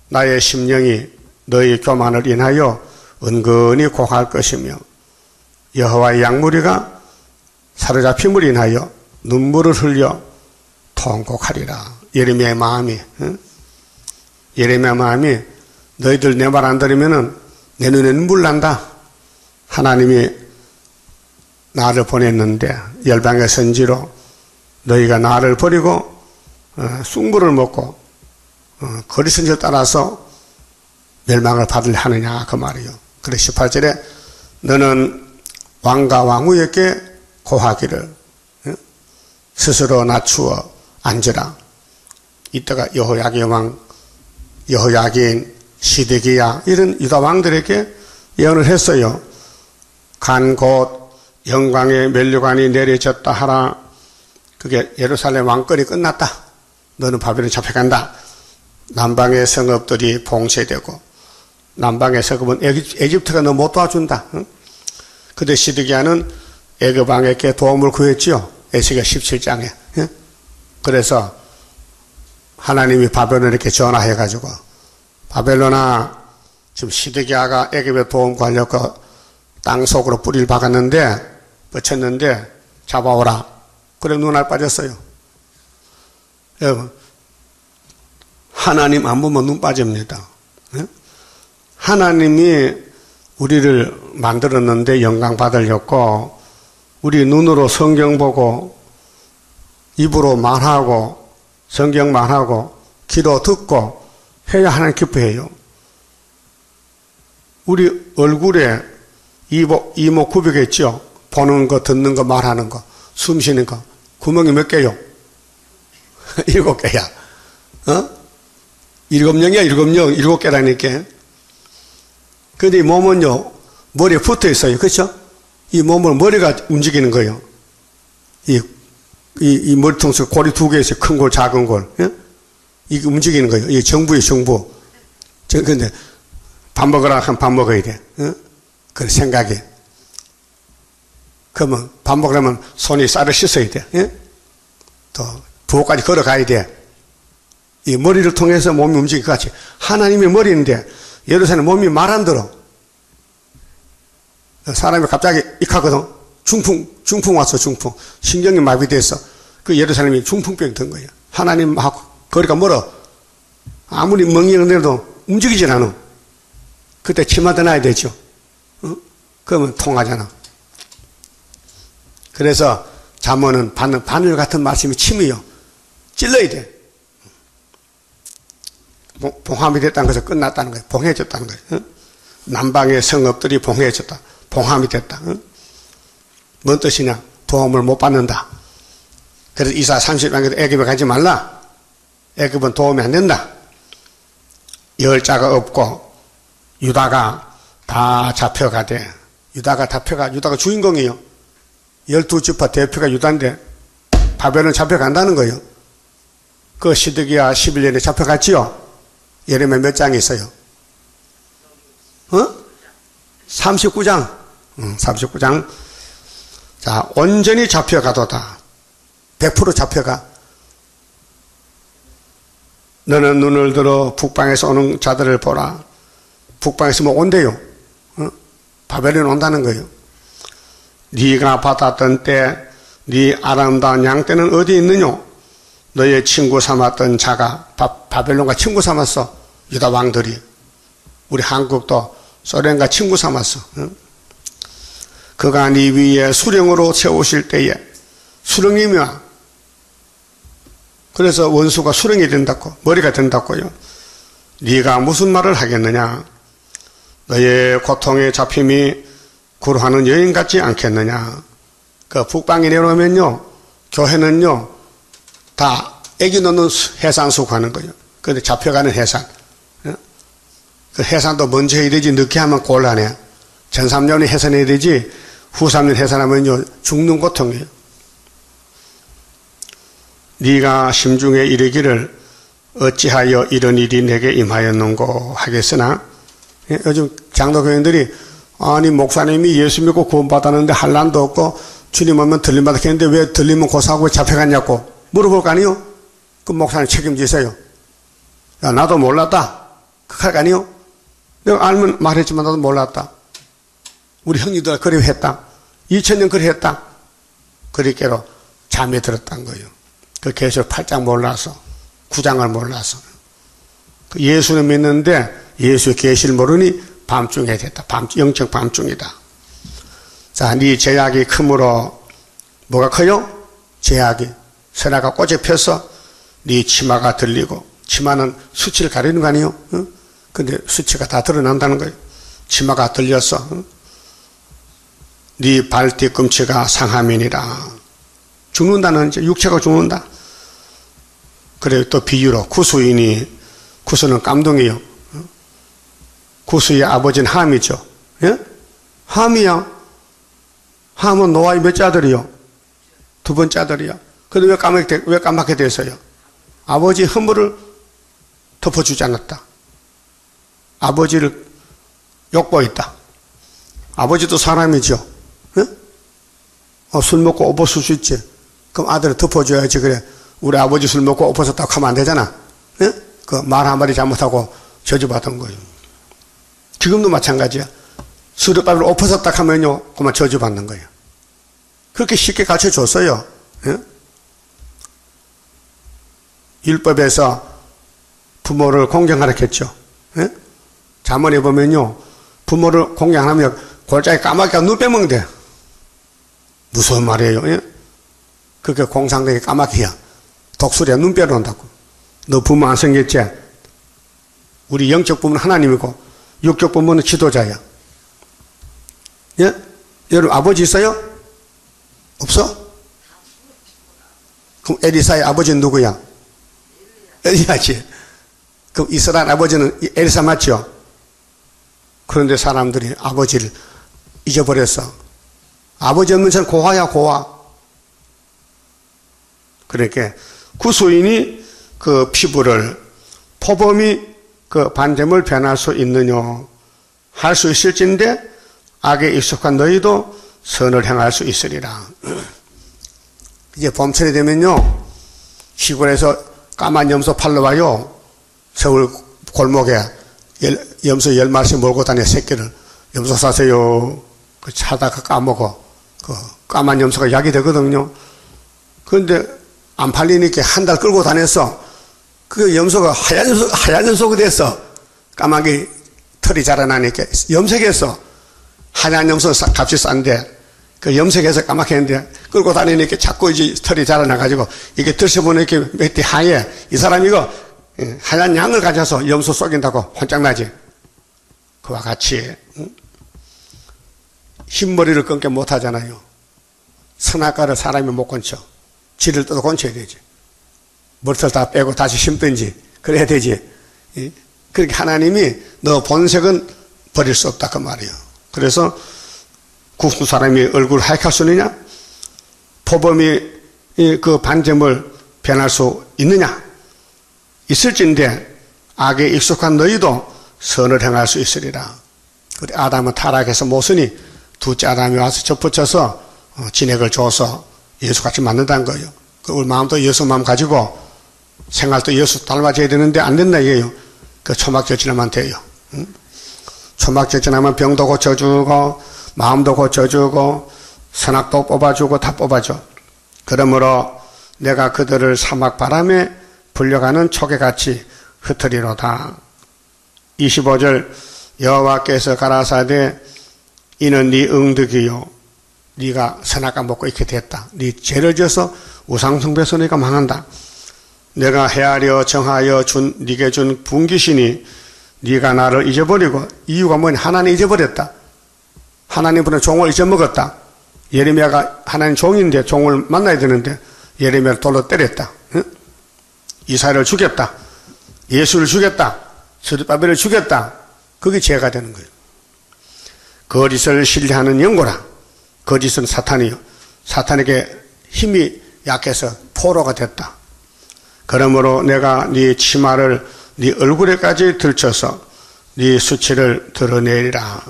나의 심령이 너희 교만을 인하여 은근히 고할 것이며 여호와의 양무리가 사로잡힘을 인하여 눈물을 흘려 통곡하리라. 예레미야의 마음이 예레미야 마음이 너희들 내 말 안 들으면은 내 눈에 눈물 난다. 하나님이 나를 보냈는데 열방의 선지로 너희가 나를 버리고 쑥물을 먹고 거리선지를 따라서 멸망을 받으려 하느냐 그 말이요. 그래 18절에 너는 왕과 왕후에게 고하기를 스스로 낮추어 앉으라. 이때가 여호야긴 왕, 여호야긴, 시드기야 이런 유다 왕들에게 예언을 했어요. 간 곧 영광의 면류관이 내려졌다 하라. 그게 예루살렘 왕권이 끝났다. 너는 바벨론 잡혀간다. 남방의 성읍들이 봉쇄되고 남방의 성읍은 에집트가 너 못 도와준다. 그때 시드기야는 애굽 왕에게 도움을 구했지요. 에스겔 17장에. 그래서 하나님이 바벨론에 이렇게 전화해가지고 바벨론아 지금 시드기야가 애굽에 도움 구하려고 땅속으로 뿌리를 박았는데 뻗쳤는데 잡아오라. 그래 눈알 빠졌어요. 여러분 하나님 안 보면 눈 빠집니다. 하나님이 우리를 만들었는데 영광 받으려고 우리 눈으로 성경 보고 입으로 말하고 성경 말하고 기도 듣고 해야 하나님 기뻐해요. 우리 얼굴에 이목 구비가 있죠. 보는 거, 듣는 거, 말하는 거, 숨 쉬는 거. 구멍이 몇 개요? 7개야. 7명이야, 7명, 7개라니까. 근데 이 몸은요, 머리에 붙어 있어요. 그렇죠? 이 몸을 머리가 움직이는 거예요. 이 머리통 속에 골이 2개 있어요. 큰 골, 작은 골. 예? 이게 움직이는 거예요. 이게 정부예요, 정부. 근데 밥 먹으라 하면 밥 먹어야 돼. 그 생각이. 그러면 밥 먹으려면 손이 쌀을 씻어야 돼. 예? 또 부엌까지 걸어가야 돼. 이 머리를 통해서 몸이 움직일 것 같이. 하나님의 머리인데 예루살렘 몸이 말 안 들어. 사람이 갑자기 익하거든. 중풍 왔어, 중풍. 신경이 마비돼서 그 예루살렘이 중풍병 든 거예요. 하나님하고 거리가 멀어. 아무리 멍이는데도 움직이질 않아. 그때 치마 드나야 되죠. 그러면 통하잖아. 그래서 잠언은 바늘 같은 말씀이 침이요. 찔러야 돼. 봉함이 됐다는 것은 끝났다는 거예요. 봉해졌다는 거예요. 남방의 성읍들이 봉해졌다. 봉함이 됐다. 뭔 뜻이냐? 도움을 못 받는다. 그래서 이사 30장에도 애굽에 가지 말라. 애굽은 도움이 안 된다. 열자가 없고 유다가 다 잡혀가대. 유다가 주인공이에요. 12지파 대표가 유다인데 바벨론 잡혀간다는 거예요. 그 시드기야 11년에 잡혀갔지요. 예레미야 몇 장이 있어요? 39장. 39장. 자, 온전히 잡혀가도다. 100% 잡혀가. 너는 눈을 들어 북방에서 오는 자들을 보라. 북방에서 뭐 온대요. 바벨론 온다는 거예요. 네가 받았던 때, 네 아름다운 양 때는 어디 있느냐? 너의 친구 삼았던 자가 바벨론과 친구 삼았어. 유다 왕들이. 우리 한국도 소련과 친구 삼았어. 그가 네 위에 수령으로 세우실 때에 수령이면 그래서 원수가 수령이 된다고 머리가 된다고요. 네가 무슨 말을 하겠느냐? 너의 고통에 잡힘이 구루하는 여인 같지 않겠느냐? 그 북방에 내려오면요 교회는요 다 애기 넣는 해산수고 하는 거예요. 그런데 잡혀가는 해산. 그 해산도 먼저 해야 되지 늦게 하면 곤란해. 전 3년에 해산해야 되지 후 3년 해산하면요 죽는 고통이에요. 네가 심중에 이르기를 어찌하여 이런 일이 내게 임하였는고 하겠으나 요즘 장로교인들이 아니 목사님이 예수 믿고 구원받았는데 한란도 없고 주님 오면 들림받아 했는데 왜 들리면 고사하고 잡혀갔냐고 물어볼 거 아니요? 그 목사님 책임지세요. 야 나도 몰랐다. 그 할 거 아니요? 내가 알면 말했지만 나도 몰랐다. 우리 형님들 그리 했다. 2000년 그리 했다. 그리께로 잠이 들었단 거예요. 그 계시록 8장 몰라서 9장을 몰라서 예수는 믿는데 예수의 계시를 모르니 밤중에 됐다. 영적 밤중이다. 자, 네 제약이 크므로 뭐가 커요? 제약이 선악과 꽃에 펴서 네 치마가 들리고 치마는 수치를 가리는 거 아니에요? 근데 수치가 다 드러난다는 거예요. 치마가 들려서 네 발 뒤꿈치가 상함이니라. 죽는다는 이제 육체가 죽는다. 그래 또 비유로 구수인이 구수는 깜둥이요. 구수의 아버지는 함이죠. 예? 함이야. 함은 노아의 몇 자들이요? 두 번째 아들이야. 근데 왜 까맣게 됐어요? 아버지 허물을 덮어주지 않았다. 아버지를 욕보했다. 아버지도 사람이죠. 예? 술 먹고 옷 벗을 수 있지. 그럼 아들을 덮어줘야지. 그래 우리 아버지 술 먹고 옷 벗었다고 하면 안 되잖아. 예? 그 말 한마디 잘못하고 저주받은 거예요. 지금도 마찬가지야. 수렵밥을 옷 벗었다고 하면요 그만 저주받는 거예요. 그렇게 쉽게 가르쳐줬어요. 예? 율법에서 부모를 공경하라 했죠. 예? 잠언에 보면요 부모를 공경 안 하면 골짜기 까맣게 눈 빼먹는데 무서운 말이에요. 예? 그렇게 공상되게 까맣게야. 독수리야 눈 빼놓는다고. 너 부모 안 생겼지? 우리 영적 부모는 하나님이고 육적 부모는 지도자야. 예? 여러분 아버지 있어요? 없어? 그럼 에리사의 아버지는 누구야? 엘리야지. 그럼 이스라엘 아버지는 엘리사 맞죠? 그런데 사람들이 아버지를 잊어버렸어. 아버지 없는 자는 고아야 고아. 그러니까 구수인이 그 피부를 포범이 그 반점을 변할 수 있느냐 할 수 있을진데 악에 익숙한 너희도 선을 행할 수 있으리라. 이제 봄철이 되면요 시골에서 까만 염소 팔러 와요. 서울 골목에 염소 10마리씩 몰고 다녀 새끼를. 염소 사세요. 그 차다가 까먹어. 그 까만 염소가 약이 되거든요. 그런데 안 팔리니까 한 달 끌고 다녔어. 그 염소가 하얀 염소가 됐어. 까마귀 털이 자라나니까 염색했어. 하얀 염소 값이 싼데 그 염색해서 까맣게 했는데 끌고 다니니까 자꾸 이제 털이 자라나가지고 이게 들춰보니까 몇대 하얘. 이 사람이 이거 하얀 양을 가져서 염소 속인다고 혼짝나지. 그와 같이 흰머리를 끊게 못하잖아요. 선악과를 사람이 못 건쳐. 지를 떠도 건쳐야 되지. 머리털 다 빼고 다시 심든지 그래야 되지. 그렇게 하나님이 너 본색은 버릴 수 없다 그 말이에요. 그래서 구수 사람이 얼굴 하얗게 할 수 있느냐? 포범이 그 반점을 변할 수 있느냐? 있을진데 악에 익숙한 너희도 선을 행할 수 있으리라. 그래 아담은 타락해서 못 쓰니 둘째 아담이 와서 접붙여서 진액을 줘서 예수같이 만든다는 거예요. 우리 마음도 예수 마음 가지고 생활도 예수 닮아져야 되는데 안 된다 이게요. 그 초막절지나만 돼요. 응? 초막절지나면 병도 고쳐주고 마음도 고쳐주고 선악도 뽑아주고 다 뽑아줘. 그러므로 내가 그들을 사막 바람에 불려가는 촉에같이 흩으리로다. 25절 여호와께서 가라사대 이는 네 응덕이요 네가 선악과 먹고 이렇게 됐다. 네 죄를 지어서 우상숭배해서 네가 망한다. 내가 헤아려 정하여 네게 준 분기신이 네가 나를 잊어버리고 이유가 뭐냐? 하나님 잊어버렸다. 하나님 보낸 종을 잊어먹었다. 예레미야가 하나님 종인데 종을 만나야 되는데 예레미야를 돌로 때렸다. 응? 이사야를 죽였다. 예수를 죽였다. 스룹바벨을 죽였다. 그게 죄가 되는 거예요. 거짓을 신뢰하는 영고라. 거짓은 사탄이요. 사탄에게 힘이 약해서 포로가 됐다. 그러므로 내가 네 치마를 네 얼굴에까지 들쳐서 네 수치를 드러내리라.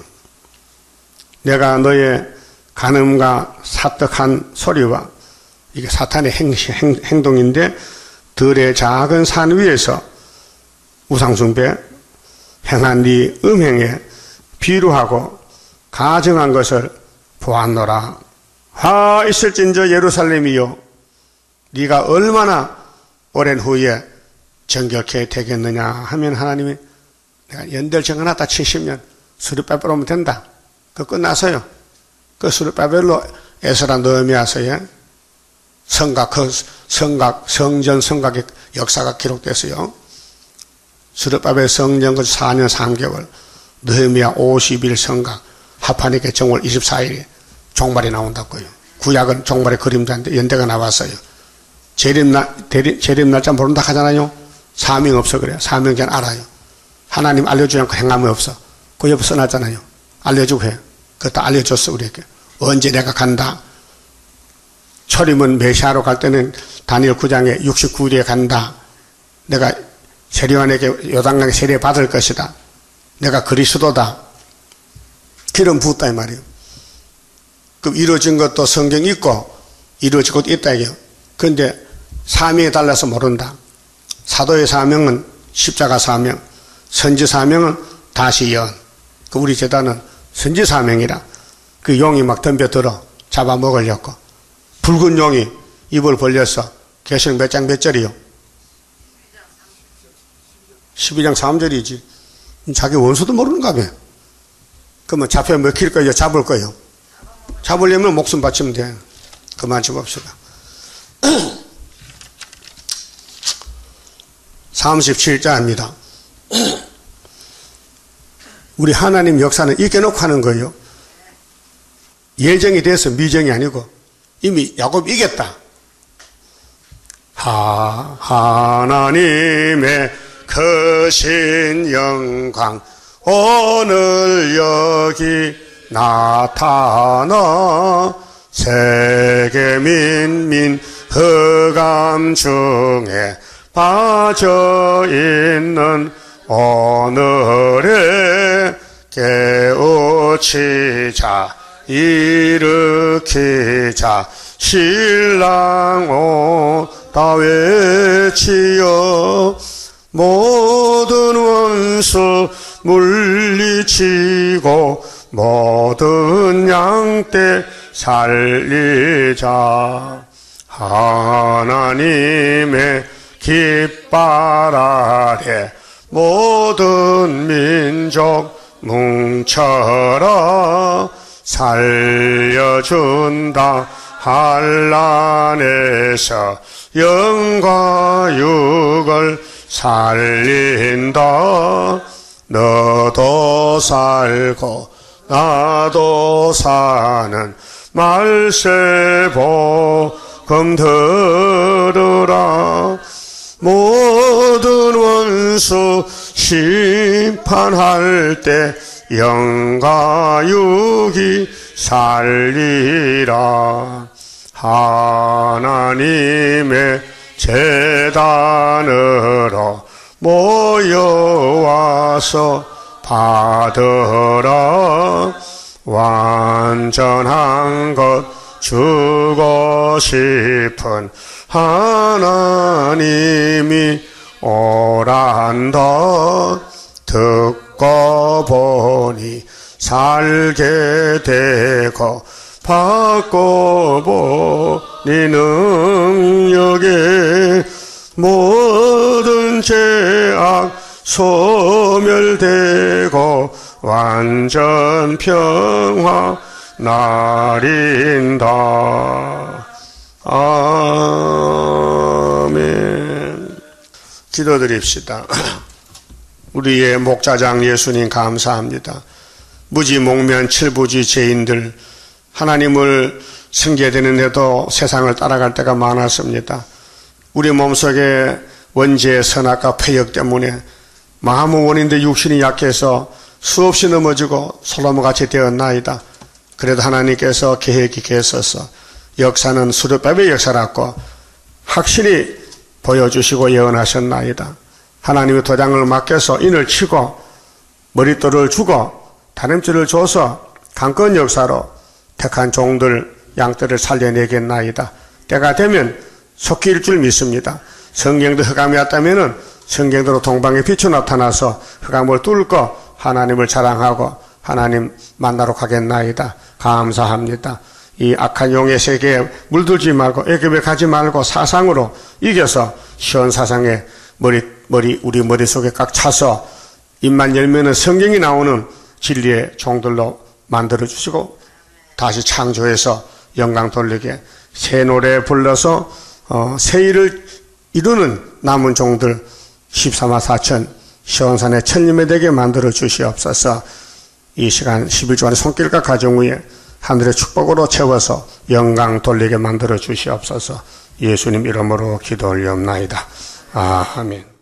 내가 너의 간음과 사떡한 소리와 이게 사탄의 행동인데 들의 작은 산 위에서 우상숭배 행한 네 음행에 비루하고 가증한 것을 보았노라. 하 있을진저 예루살렘이요 네가 얼마나 오랜 후에 정결케 되겠느냐 하면 하나님이 내가 연대를 정해놨다 70년 스룹바벨 오면 된다. 그거 끝나서요. 그 스룹바벨로 에스라 느헤미야서에 성전 성각의 역사가 기록됐어요. 스룹바벨 성전 4년 3개월 느헤미야 50일 성각 하파니께 정월 24일에 종말이 나온다고요. 구약은 종말의 그림자인데 연대가 나왔어요. 재림 날짜 모른다 하잖아요. 사명 없어 그래요. 사명 그냥 알아요. 하나님 알려주지 않고 행함이 없어. 그 옆에 써놨잖아요. 알려주고 해. 그거 다 알려줬어 우리에게. 언제 내가 간다. 초림은 메시아로 갈 때는 다니엘 9장에 69일에 간다. 내가 세례요한에게 요단강에 세례 받을 것이다. 내가 그리스도다. 기름 부었다 이 말이에요. 그럼 이루어진 것도 성경 있고 이루어진 것도 있다 이게요. 그런데 사명에 달라서 모른다. 사도의 사명은 십자가 사명, 선지 사명은 다시 연. 그 우리 제단은 선지 사명이라. 그 용이 막 덤벼들어 잡아먹으려고. 붉은 용이 입을 벌려서 계시록 몇 장 몇 절이요? 12장 3절이지. 자기 원수도 모르는가 봐. 그러면 잡혀 먹힐 거예요? 잡을 거예요? 잡으려면 목숨 바치면 돼. 그만 좀 봅시다. 37자입니다. 우리 하나님 역사는 이겨놓고 하는 거예요. 예정이 돼서 미정이 아니고 이미 야곱이 이겼다. 하나님의 크신 영광 오늘 여기 나타나 세계 민민 흑암 중에 빠져있는 오늘에 깨우치자 일으키자 신랑 오다 외치어 모든 원수 물리치고 모든 양떼 살리자. 하나님의 깃발 아래 모든 민족 뭉쳐라. 살려준다. 한란에서 영과 육을 살린다. 너도 살고 나도 사는 말세 복음 들으라. 모든 원수 심판할 때 영과 육이 살리라. 하나님의 제단으로 모여와서 받으라. 완전한 것 주고 싶은 하나님이 오란다. 듣고 보니 살게 되고 받고 보니 능력에 모든 죄악 소멸되고 완전 평화 나린다. 아멘. 기도드립시다. 우리의 목자장 예수님 감사합니다. 무지몽면 칠부지 죄인들 하나님을 숭배되는데도 세상을 따라갈 때가 많았습니다. 우리 몸속에 원죄의 선악과 폐역 때문에 마음은 원인데 육신이 약해서 수없이 넘어지고 솔로몬같이 되었나이다. 그래도 하나님께서 계획이 계셔서 역사는 수르밥의 역사라고 확실히 보여주시고 예언하셨나이다. 하나님의 도장을 맡겨서 인을 치고 머릿돌을 주고 다림질을 줘서 강권 역사로 택한 종들 양떼를 살려내겠나이다. 때가 되면 속히 일 줄 믿습니다. 성경도 흑암이 왔다면 성경대로 동방의 빛이 나타나서 흑암을 뚫고 하나님을 자랑하고 하나님 만나러 가겠나이다. 감사합니다. 이 악한 용의 세계에 물들지 말고 애굽에 가지 말고 사상으로 이겨서 시온 사상에 우리 머릿속에 꽉 차서 입만 열면은 성경이 나오는 진리의 종들로 만들어주시고 다시 창조해서 영광 돌리게 새 노래 불러서 새 일을 이루는 남은 종들 14만 4천 시온산의 천님에 되게 만들어 주시옵소서. 이 시간 11주간의 손길과 가정 위에 하늘의 축복으로 채워서 영광 돌리게 만들어 주시옵소서. 예수님 이름으로 기도 올리옵나이다. 아멘.